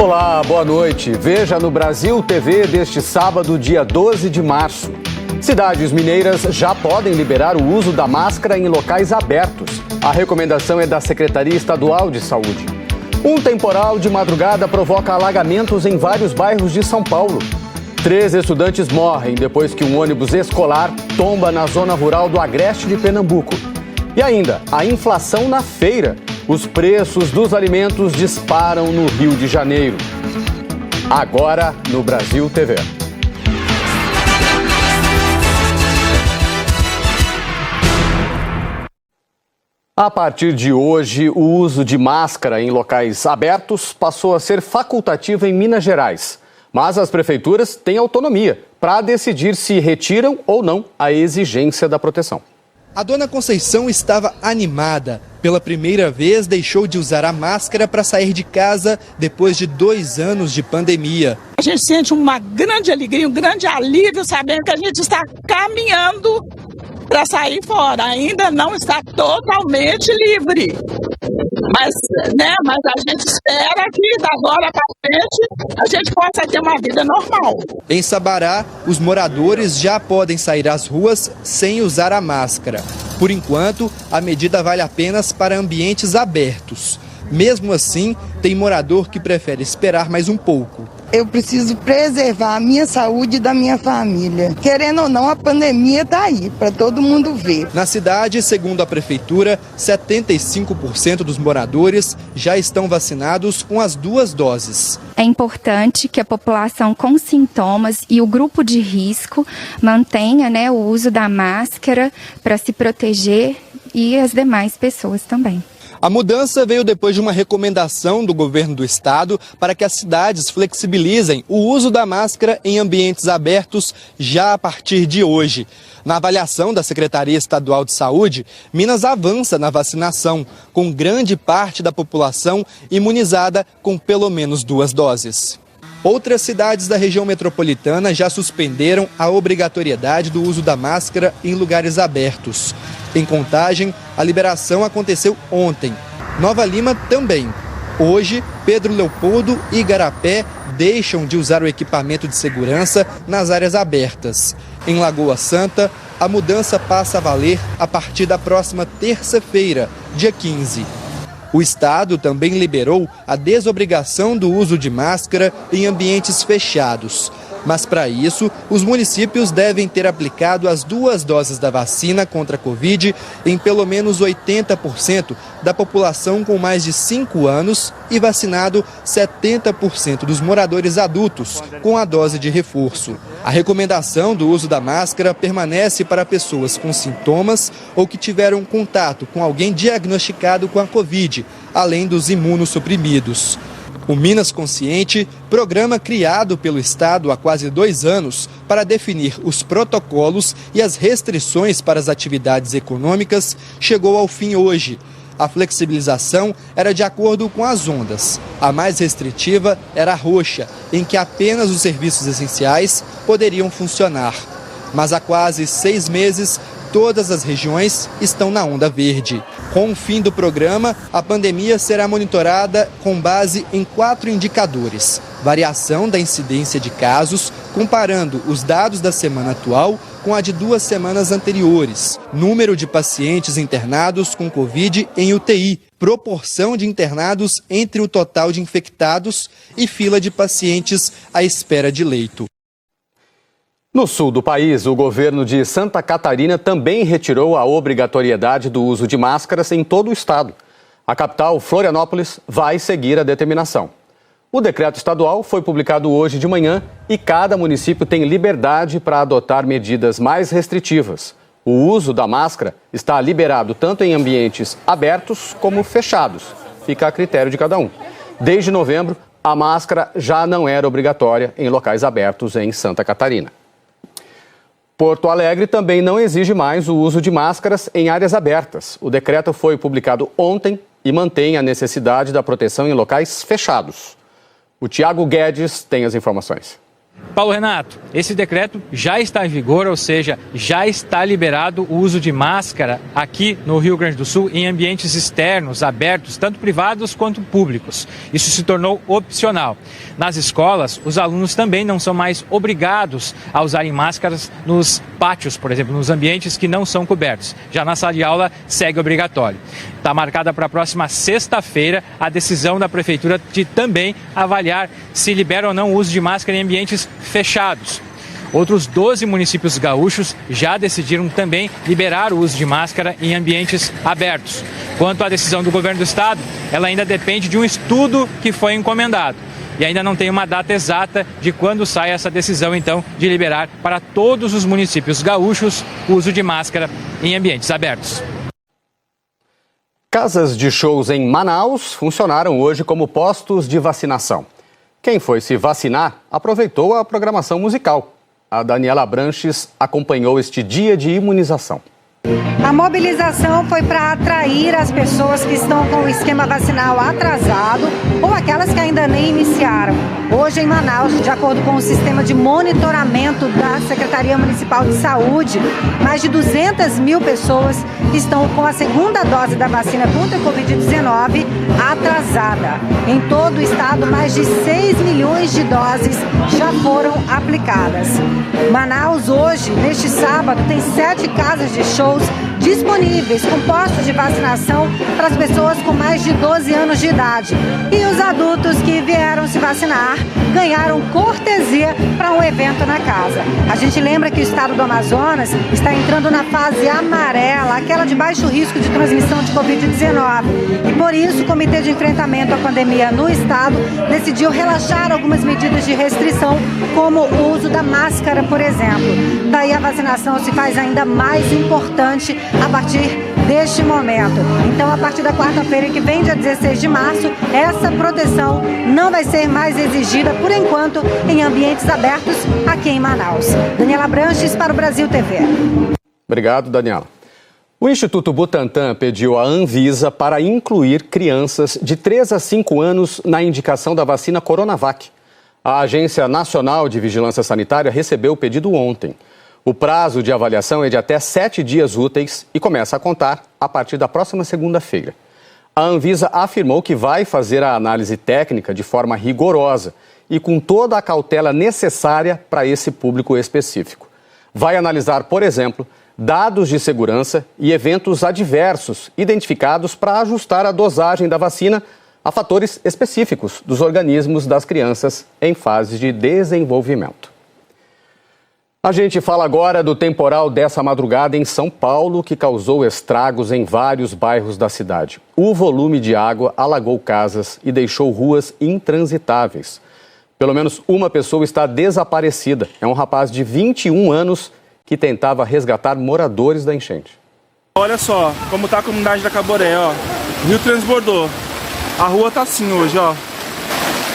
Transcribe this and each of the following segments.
Olá, boa noite. Veja no Brasil TV deste sábado, dia 12 de março. Cidades mineiras já podem liberar o uso da máscara em locais abertos. A recomendação é da Secretaria Estadual de Saúde. Um temporal de madrugada provoca alagamentos em vários bairros de São Paulo. 3 estudantes morrem depois que um ônibus escolar tomba na zona rural do Agreste de Pernambuco. E ainda, a inflação na feira. Os preços dos alimentos disparam no Rio de Janeiro. Agora no Brasil TV. A partir de hoje, o uso de máscara em locais abertos passou a ser facultativo em Minas Gerais. Mas as prefeituras têm autonomia para decidir se retiram ou não a exigência da proteção. A dona Conceição estava animada. Pela primeira vez, deixou de usar a máscara para sair de casa depois de 2 anos de pandemia. A gente sente uma grande alegria, um grande alívio, sabendo que a gente está caminhando para sair fora. Ainda não está totalmente livre. Mas a gente espera que da agora para frente a gente possa ter uma vida normal. Em Sabará, os moradores já podem sair às ruas sem usar a máscara. Por enquanto, a medida vale apenas para ambientes abertos. Mesmo assim, tem morador que prefere esperar mais um pouco. Eu preciso preservar a minha saúde e da minha família. Querendo ou não, a pandemia está aí, para todo mundo ver. Na cidade, segundo a prefeitura, 75% dos moradores já estão vacinados com as 2 doses. É importante que a população com sintomas e o grupo de risco mantenha, o uso da máscara para se proteger e as demais pessoas também. A mudança veio depois de uma recomendação do governo do estado para que as cidades flexibilizem o uso da máscara em ambientes abertos já a partir de hoje. Na avaliação da Secretaria Estadual de Saúde, Minas avança na vacinação, com grande parte da população imunizada com pelo menos 2 doses. Outras cidades da região metropolitana já suspenderam a obrigatoriedade do uso da máscara em lugares abertos. Em Contagem, a liberação aconteceu ontem. Nova Lima também. Hoje, Pedro Leopoldo e Igarapé deixam de usar o equipamento de segurança nas áreas abertas. Em Lagoa Santa, a mudança passa a valer a partir da próxima terça-feira, dia 15. O estado também liberou a desobrigação do uso de máscara em ambientes fechados. Mas para isso, os municípios devem ter aplicado as 2 doses da vacina contra a Covid em pelo menos 80% da população com mais de 5 anos e vacinado 70% dos moradores adultos com a dose de reforço. A recomendação do uso da máscara permanece para pessoas com sintomas ou que tiveram contato com alguém diagnosticado com a Covid, além dos imunossuprimidos. O Minas Consciente, programa criado pelo Estado há quase 2 anos para definir os protocolos e as restrições para as atividades econômicas, chegou ao fim hoje. A flexibilização era de acordo com as ondas. A mais restritiva era a roxa, em que apenas os serviços essenciais poderiam funcionar. Mas há quase 6 meses, todas as regiões estão na onda verde. Com o fim do programa, a pandemia será monitorada com base em 4 indicadores. Variação da incidência de casos, comparando os dados da semana atual com a de 2 semanas anteriores. Número de pacientes internados com Covid em UTI. Proporção de internados entre o total de infectados e fila de pacientes à espera de leito. No sul do país, o governo de Santa Catarina também retirou a obrigatoriedade do uso de máscaras em todo o estado. A capital, Florianópolis, vai seguir a determinação. O decreto estadual foi publicado hoje de manhã e cada município tem liberdade para adotar medidas mais restritivas. O uso da máscara está liberado tanto em ambientes abertos como fechados. Fica a critério de cada um. Desde novembro, a máscara já não era obrigatória em locais abertos em Santa Catarina. Porto Alegre também não exige mais o uso de máscaras em áreas abertas. O decreto foi publicado ontem e mantém a necessidade da proteção em locais fechados. O Tiago Guedes tem as informações. Paulo Renato, esse decreto já está em vigor, ou seja, já está liberado o uso de máscara aqui no Rio Grande do Sul em ambientes externos, abertos, tanto privados quanto públicos. Isso se tornou opcional. Nas escolas, os alunos também não são mais obrigados a usarem máscaras nos pátios, por exemplo, nos ambientes que não são cobertos. Já na sala de aula, segue obrigatório. Está marcada para a próxima sexta-feira a decisão da Prefeitura de também avaliar se libera ou não o uso de máscara em ambientes fechados. Outros 12 municípios gaúchos já decidiram também liberar o uso de máscara em ambientes abertos. Quanto à decisão do governo do estado, ela ainda depende de um estudo que foi encomendado. E ainda não tem uma data exata de quando sai essa decisão, então, de liberar para todos os municípios gaúchos o uso de máscara em ambientes abertos. Casas de shows em Manaus funcionaram hoje como postos de vacinação. Quem foi se vacinar aproveitou a programação musical. A Daniela Branches acompanhou este dia de imunização. A mobilização foi para atrair as pessoas que estão com o esquema vacinal atrasado ou aquelas que ainda nem iniciaram. Hoje em Manaus, de acordo com o sistema de monitoramento da Secretaria Municipal de Saúde, mais de 200 mil pessoas estão com a segunda dose da vacina contra a Covid-19 atrasada. Em todo o estado, mais de 6 milhões de doses já foram aplicadas. Manaus hoje, neste sábado, tem 7 casas de shows disponíveis com postos de vacinação para as pessoas com mais de 12 anos de idade. E os adultos que vieram se vacinar ganharam cortesia para um evento na casa. A gente lembra que o estado do Amazonas está entrando na fase amarela, aquela de baixo risco de transmissão de Covid-19. E por isso o Comitê de Enfrentamento à Pandemia no estado decidiu relaxar algumas medidas de restrição, como o uso da máscara, por exemplo. Daí a vacinação se faz ainda mais importante a partir deste momento. Então, a partir da quarta-feira que vem, dia 16 de março, essa proteção não vai ser mais exigida, por enquanto, em ambientes abertos aqui em Manaus. Daniela Branches para o Brasil TV. Obrigado, Daniela. O Instituto Butantan pediu à Anvisa para incluir crianças de 3 a 5 anos na indicação da vacina Coronavac. A Agência Nacional de Vigilância Sanitária recebeu o pedido ontem. O prazo de avaliação é de até 7 dias úteis e começa a contar a partir da próxima segunda-feira. A Anvisa afirmou que vai fazer a análise técnica de forma rigorosa e com toda a cautela necessária para esse público específico. Vai analisar, por exemplo, dados de segurança e eventos adversos identificados para ajustar a dosagem da vacina a fatores específicos dos organismos das crianças em fase de desenvolvimento. A gente fala agora do temporal dessa madrugada em São Paulo, que causou estragos em vários bairros da cidade. O volume de água alagou casas e deixou ruas intransitáveis. Pelo menos uma pessoa está desaparecida. É um rapaz de 21 anos que tentava resgatar moradores da enchente. Olha só como está a comunidade da Caboré, ó. O rio transbordou. A rua tá assim hoje, ó.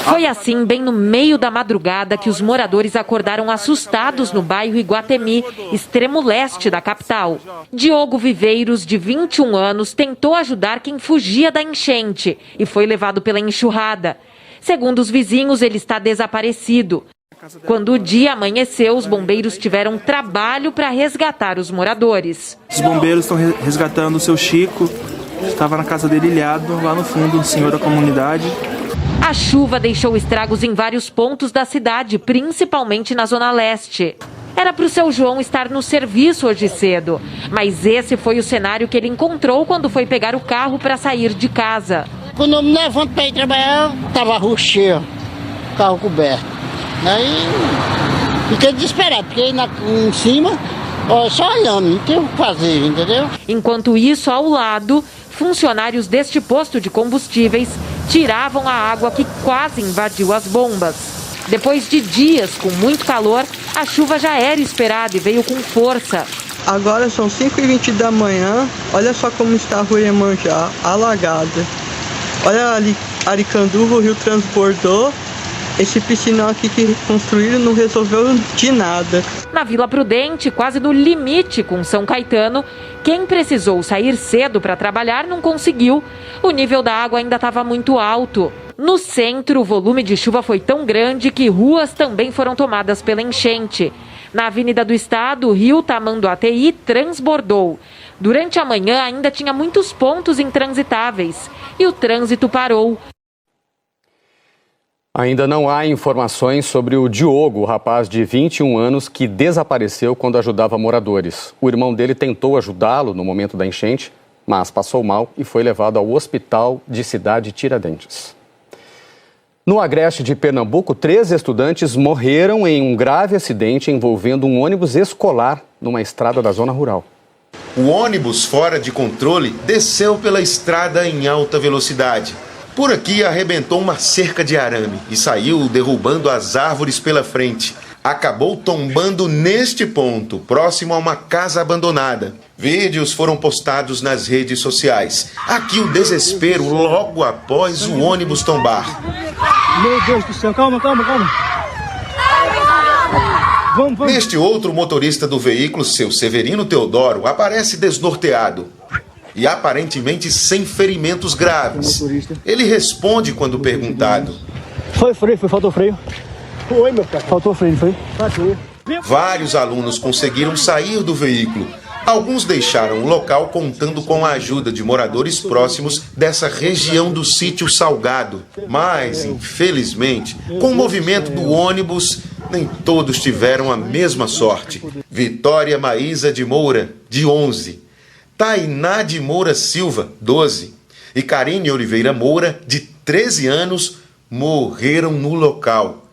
Foi assim, bem no meio da madrugada, que os moradores acordaram assustados no bairro Iguatemi, extremo leste da capital. Diogo Viveiros, de 21 anos, tentou ajudar quem fugia da enchente e foi levado pela enxurrada. Segundo os vizinhos, ele está desaparecido. Quando o dia amanheceu, os bombeiros tiveram trabalho para resgatar os moradores. Os bombeiros estão resgatando o seu Chico, estava na casa dele ilhado, lá no fundo, um senhor da comunidade. A chuva deixou estragos em vários pontos da cidade, principalmente na Zona Leste. Era para o seu João estar no serviço hoje cedo, mas esse foi o cenário que ele encontrou quando foi pegar o carro para sair de casa. Quando eu me levanto para ir trabalhar, estava a rua cheia, carro coberto. Aí fiquei desesperado, fiquei em cima, só olhando, não tem o que fazer, entendeu? Enquanto isso, ao lado, funcionários deste posto de combustíveis tiravam a água que quase invadiu as bombas. Depois de dias com muito calor, a chuva já era esperada e veio com força. Agora são 5h20 da manhã, olha só como está a rua Iemanjá, alagada. Olha ali, Aricanduva, o rio transbordou. Esse piscinão aqui que construíram não resolveu de nada. Na Vila Prudente, quase no limite com São Caetano, quem precisou sair cedo para trabalhar não conseguiu. O nível da água ainda estava muito alto. No centro, o volume de chuva foi tão grande que ruas também foram tomadas pela enchente. Na Avenida do Estado, o rio Tamanduateí transbordou. Durante a manhã, ainda tinha muitos pontos intransitáveis e o trânsito parou. Ainda não há informações sobre o Diogo, o rapaz de 21 anos que desapareceu quando ajudava moradores. O irmão dele tentou ajudá-lo no momento da enchente, mas passou mal e foi levado ao hospital de Cidade Tiradentes. No Agreste de Pernambuco, 3 estudantes morreram em um grave acidente envolvendo um ônibus escolar numa estrada da zona rural. O ônibus, fora de controle, desceu pela estrada em alta velocidade. Por aqui arrebentou uma cerca de arame e saiu derrubando as árvores pela frente. Acabou tombando neste ponto, próximo a uma casa abandonada. Vídeos foram postados nas redes sociais. Aqui o desespero logo após o ônibus tombar. Meu Deus do céu, calma. Vamos. Neste outro, motorista do veículo, seu Severino Teodoro, aparece desnorteado e aparentemente sem ferimentos graves. Ele responde quando perguntado. Faltou freio. Oi, meu pai. Faltou freio, foi? Vários alunos conseguiram sair do veículo. Alguns deixaram o local contando com a ajuda de moradores próximos dessa região do sítio Salgado. Mas, infelizmente, com o movimento do ônibus, nem todos tiveram a mesma sorte. Vitória Maísa de Moura, de 11. Tainá de Moura Silva, 12. E Karine Oliveira Moura, de 13 anos, morreram no local.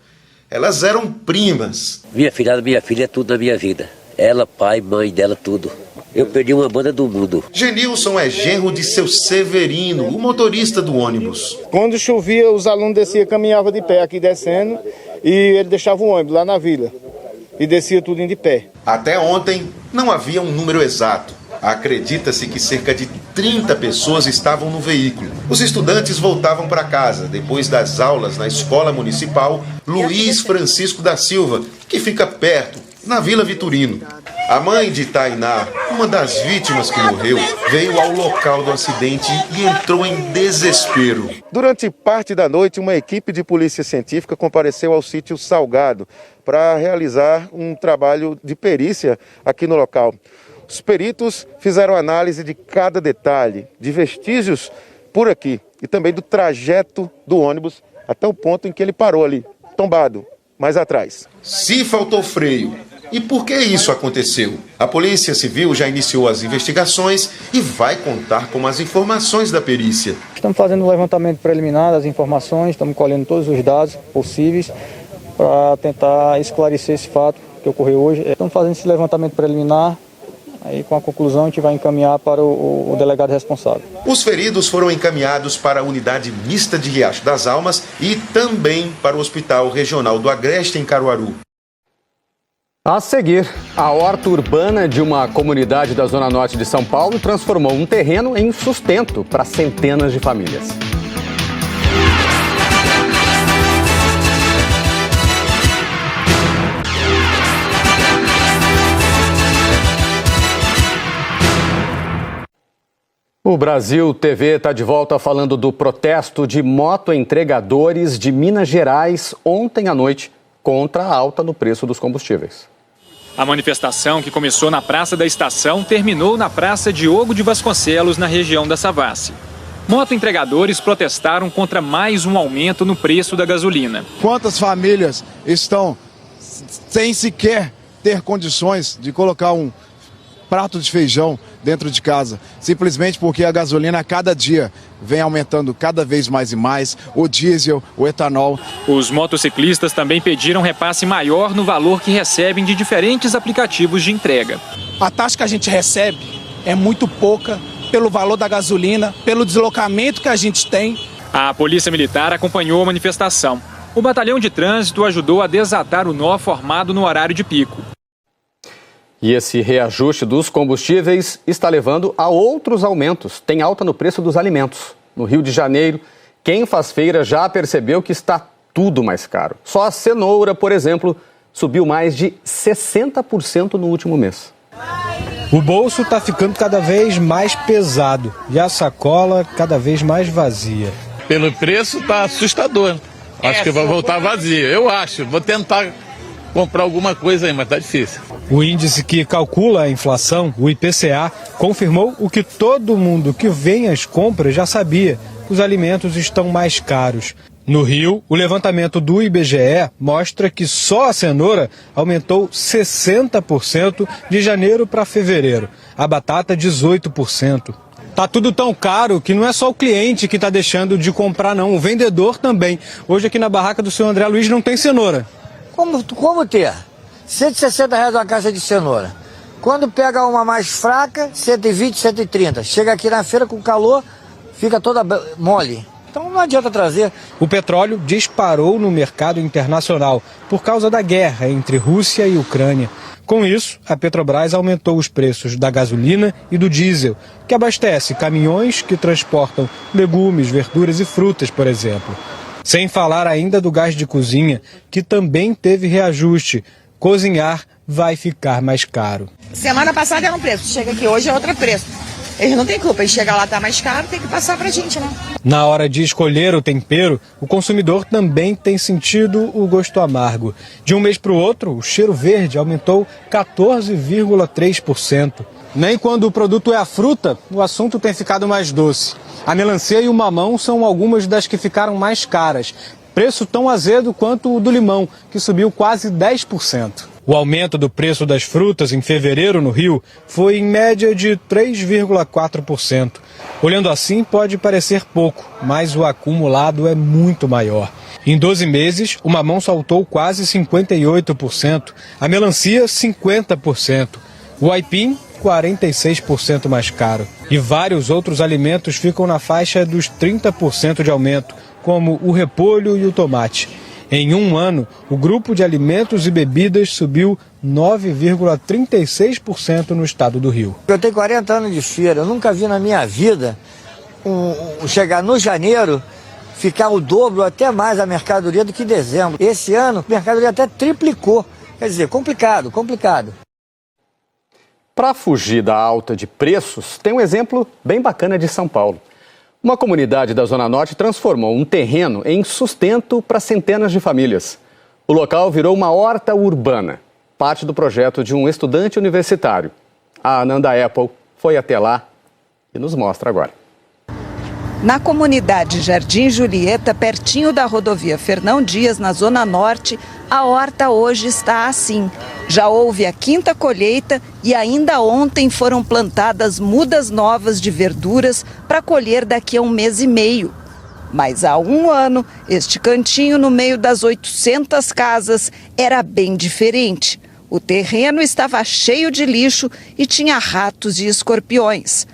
Elas eram primas. Minha filha é tudo na minha vida. Ela, pai, mãe dela, tudo. Eu perdi uma banda do mundo. Genilson é genro de seu Severino, o motorista do ônibus. Quando chovia, os alunos desciam, caminhavam de pé aqui descendo, e ele deixava o ônibus lá na vila. E descia tudo de pé. Até ontem, não havia um número exato. Acredita-se que cerca de 30 pessoas estavam no veículo. Os estudantes voltavam para casa depois das aulas na Escola Municipal Luiz Francisco da Silva, que fica perto, na Vila Vitorino. A mãe de Tainá, uma das vítimas que morreu, veio ao local do acidente e entrou em desespero. Durante parte da noite, uma equipe de polícia científica compareceu ao sítio Salgado para realizar um trabalho de perícia aqui no local. Os peritos fizeram análise de cada detalhe, de vestígios por aqui e também do trajeto do ônibus até o ponto em que ele parou ali, tombado, mais atrás. Se faltou freio, e por que isso aconteceu? A Polícia Civil já iniciou as investigações e vai contar com as informações da perícia. Estamos fazendo um levantamento preliminar das informações, estamos colhendo todos os dados possíveis para tentar esclarecer esse fato que ocorreu hoje. Estamos fazendo esse levantamento preliminar. Aí, com a conclusão, a gente vai encaminhar para o delegado responsável. Os feridos foram encaminhados para a unidade mista de Riacho das Almas e também para o Hospital Regional do Agreste, em Caruaru. A seguir, a horta urbana de uma comunidade da Zona Norte de São Paulo transformou um terreno em sustento para centenas de famílias. O Brasil TV está de volta falando do protesto de motoentregadores de Minas Gerais ontem à noite contra a alta no preço dos combustíveis. A manifestação, que começou na Praça da Estação, terminou na Praça Diogo de Vasconcelos, na região da Savassi. Motoentregadores protestaram contra mais um aumento no preço da gasolina. Quantas famílias estão sem sequer ter condições de colocar um prato de feijão dentro de casa, simplesmente porque a gasolina a cada dia vem aumentando cada vez mais e mais, o diesel, o etanol. Os motociclistas também pediram repasse maior no valor que recebem de diferentes aplicativos de entrega. A taxa que a gente recebe é muito pouca pelo valor da gasolina, pelo deslocamento que a gente tem. A Polícia Militar acompanhou a manifestação. O batalhão de trânsito ajudou a desatar o nó formado no horário de pico. E esse reajuste dos combustíveis está levando a outros aumentos. Tem alta no preço dos alimentos. No Rio de Janeiro, quem faz feira já percebeu que está tudo mais caro. Só a cenoura, por exemplo, subiu mais de 60% no último mês. O bolso está ficando cada vez mais pesado e a sacola cada vez mais vazia. pelo preço tá assustador. Acho que vai voltar vazio. Eu acho. Vou tentar comprar alguma coisa aí, mas tá difícil. O índice que calcula a inflação, o IPCA, confirmou o que todo mundo que vem às compras já sabia: os alimentos estão mais caros. No Rio, o levantamento do IBGE mostra que só a cenoura aumentou 60% de janeiro para fevereiro, a batata 18%. Tá tudo tão caro que não é só o cliente que está deixando de comprar, não, o vendedor também. Hoje aqui na barraca do seu André Luiz não tem cenoura. Como ter? R$160 uma caixa de cenoura. Quando pega uma mais fraca, 120, 130. Chega aqui na feira com calor, fica toda mole. Então não adianta trazer. O petróleo disparou no mercado internacional por causa da guerra entre Rússia e Ucrânia. Com isso, a Petrobras aumentou os preços da gasolina e do diesel, que abastece caminhões que transportam legumes, verduras e frutas, por exemplo. Sem falar ainda do gás de cozinha, que também teve reajuste. Cozinhar vai ficar mais caro. Semana passada era um preço, chega aqui hoje é outro preço. Eles não têm culpa, eles chegam lá, tá mais caro, tem que passar pra gente, né? Na hora de escolher o tempero, o consumidor também tem sentido o gosto amargo. De um mês para o outro, o cheiro verde aumentou 14,3%. Nem quando o produto é a fruta, o assunto tem ficado mais doce. A melancia e o mamão são algumas das que ficaram mais caras. Preço tão azedo quanto o do limão, que subiu quase 10%. O aumento do preço das frutas em fevereiro no Rio foi em média de 3,4%. Olhando assim pode parecer pouco, mas o acumulado é muito maior. Em 12 meses, o mamão saltou quase 58%, a melancia 50%, o aipim 46% mais caro. E vários outros alimentos ficam na faixa dos 30% de aumento, como o repolho e o tomate. Em um ano, o grupo de alimentos e bebidas subiu 9,36% no estado do Rio. Eu tenho 40 anos de feira, eu nunca vi na minha vida chegar no janeiro, ficar o dobro, até mais a mercadoria do que dezembro. Esse ano, a mercadoria até triplicou. Quer dizer, complicado. Para fugir da alta de preços, tem um exemplo bem bacana de São Paulo. Uma comunidade da Zona Norte transformou um terreno em sustento para centenas de famílias. O local virou uma horta urbana, parte do projeto de um estudante universitário. A Ananda Apple foi até lá e nos mostra agora. Na comunidade Jardim Julieta, pertinho da rodovia Fernão Dias, na Zona Norte, a horta hoje está assim. Já houve a quinta colheita e ainda ontem foram plantadas mudas novas de verduras para colher daqui a 1 mês e meio. Mas há um ano, este cantinho no meio das 800 casas era bem diferente. O terreno estava cheio de lixo e tinha ratos e escorpiões.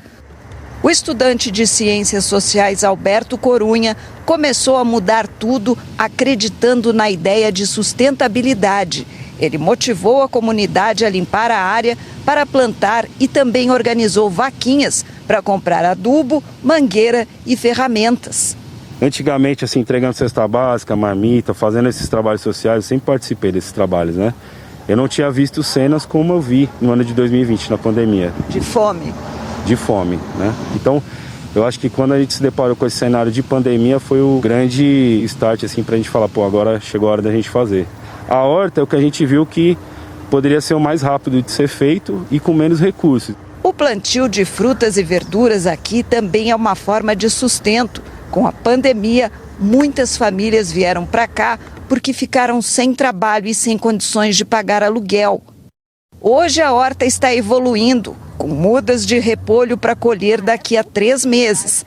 O estudante de Ciências Sociais Alberto Corunha começou a mudar tudo acreditando na ideia de sustentabilidade. Ele motivou a comunidade a limpar a área para plantar e também organizou vaquinhas para comprar adubo, mangueira e ferramentas. Antigamente, assim, entregando cesta básica, marmita, fazendo esses trabalhos sociais, eu sempre participei desses trabalhos, né? Eu não tinha visto cenas como eu vi no ano de 2020, na pandemia. De fome, né? Então, eu acho que quando a gente se deparou com esse cenário de pandemia, foi o grande start, assim, pra gente falar, pô, agora chegou a hora da gente fazer. A horta é o que a gente viu que poderia ser o mais rápido de ser feito e com menos recursos. o plantio de frutas e verduras aqui também é uma forma de sustento. Com a pandemia, muitas famílias vieram para cá porque ficaram sem trabalho e sem condições de pagar aluguel. Hoje a horta está evoluindo, com mudas de repolho para colher daqui a 3 meses.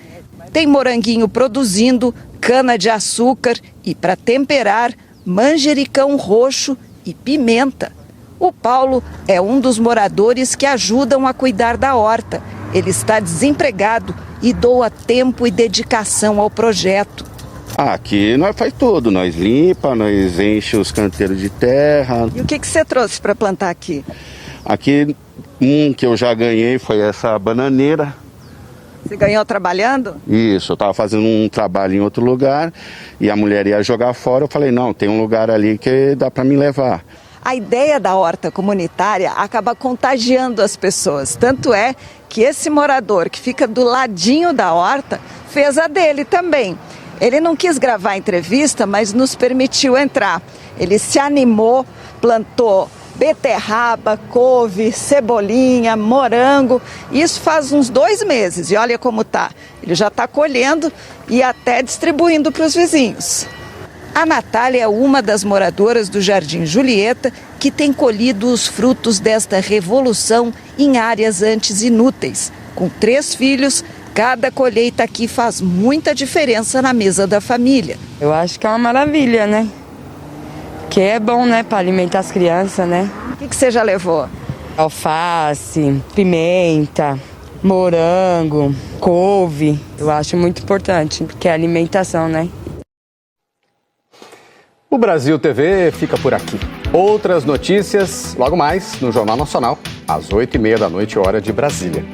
Tem moranguinho produzindo, cana-de-açúcar e, para temperar, manjericão roxo e pimenta. O Paulo é um dos moradores que ajudam a cuidar da horta. Ele está desempregado e doa tempo e dedicação ao projeto. Aqui nós faz tudo, nós limpa, nós enche os canteiros de terra. E o que você trouxe para plantar aqui? Aqui, que eu já ganhei foi essa bananeira. Você ganhou trabalhando? Isso, eu estava fazendo um trabalho em outro lugar e a mulher ia jogar fora. Eu falei, não, tem um lugar ali que dá para me levar. A ideia da horta comunitária acaba contagiando as pessoas. Tanto é que esse morador que fica do ladinho da horta fez a dele também. Ele não quis gravar a entrevista, mas nos permitiu entrar. Ele se animou, plantou beterraba, couve, cebolinha, morango. Isso faz uns 2 meses e olha como tá. Ele já está colhendo e até distribuindo para os vizinhos. A Natália é uma das moradoras do Jardim Julieta que tem colhido os frutos desta revolução em áreas antes inúteis. Com 3 filhos, cada colheita aqui faz muita diferença na mesa da família. Eu acho que é uma maravilha, né? Que é bom, né, para alimentar as crianças, né? O que você já levou? Alface, pimenta, morango, couve. Eu acho muito importante, porque é alimentação, né? O Brasil TV fica por aqui. Outras notícias logo mais no Jornal Nacional, às 8h30 da noite, hora de Brasília.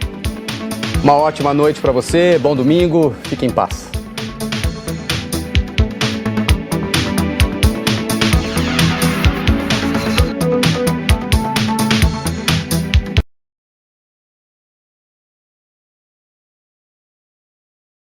Uma ótima noite para você, bom domingo, fique em paz.